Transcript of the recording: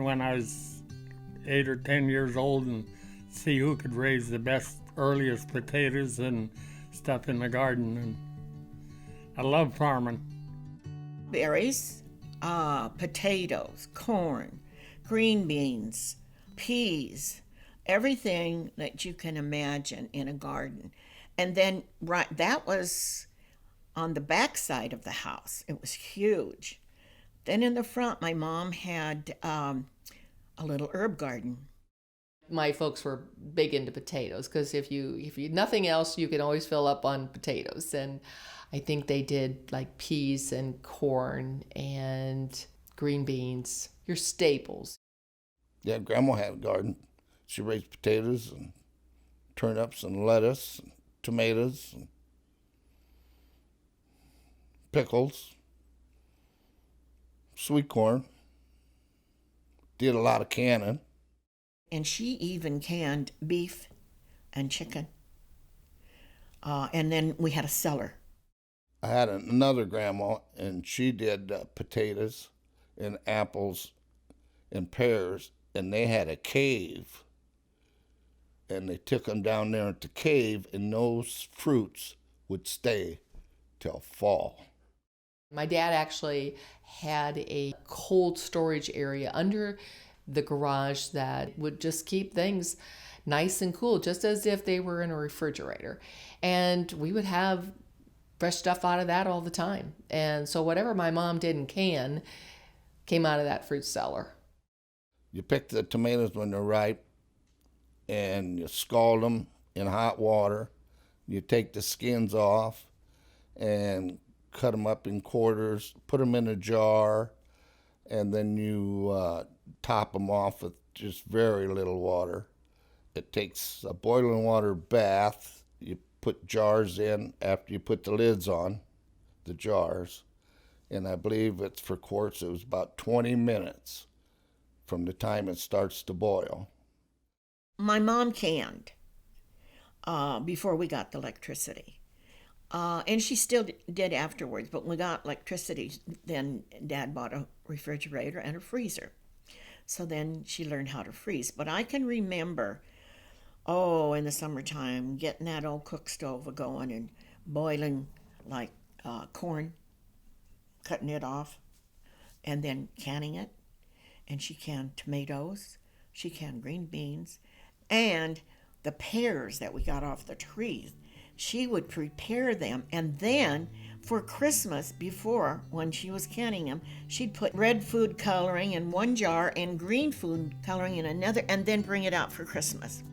when I was 8 or 10 years old and see who could raise the best, earliest potatoes and stuff in the garden. And I love farming. Berries, potatoes, corn, green beans, peas, everything that you can imagine in a garden. And then that was on the back side of the house. It was huge. Then in the front, my mom had a little herb garden. My folks were big into potatoes because if you nothing else, you can always fill up on potatoes. And I think they did like peas and corn and green beans, your staples. Yeah, Grandma had a garden. She raised potatoes and turnips and lettuce and tomatoes and pickles, sweet corn. Did a lot of canning. And she even canned beef and chicken. And then we had a cellar. I had another grandma, and she did potatoes and apples and pears, and they had a cave. And they took them down there at the cave, and those fruits would stay till fall. My dad actually had a cold storage area under the garage that would just keep things nice and cool, just as if they were in a refrigerator. And we would have fresh stuff out of that all the time. And so whatever my mom didn't can came out of that fruit cellar. You pick the tomatoes when they're ripe, and you scald them in hot water. You take the skins off and cut them up in quarters, put them in a jar, and then you top them off with just very little water. It takes a boiling water bath. You put jars in after you put the lids on the jars, and I believe it's for quarts. It was about 20 minutes from the time it starts to boil. My mom canned before we got the electricity. And she still did afterwards, but when we got electricity, then Dad bought a refrigerator and a freezer. So then she learned how to freeze. But I can remember, in the summertime, getting that old cook stove going and boiling like corn, cutting it off, and then canning it. And she canned tomatoes, she canned green beans, and the pears that we got off the trees. She would prepare them, and then for Christmas, before, when she was canning them, she'd put red food coloring in one jar and green food coloring in another, and then bring it out for Christmas.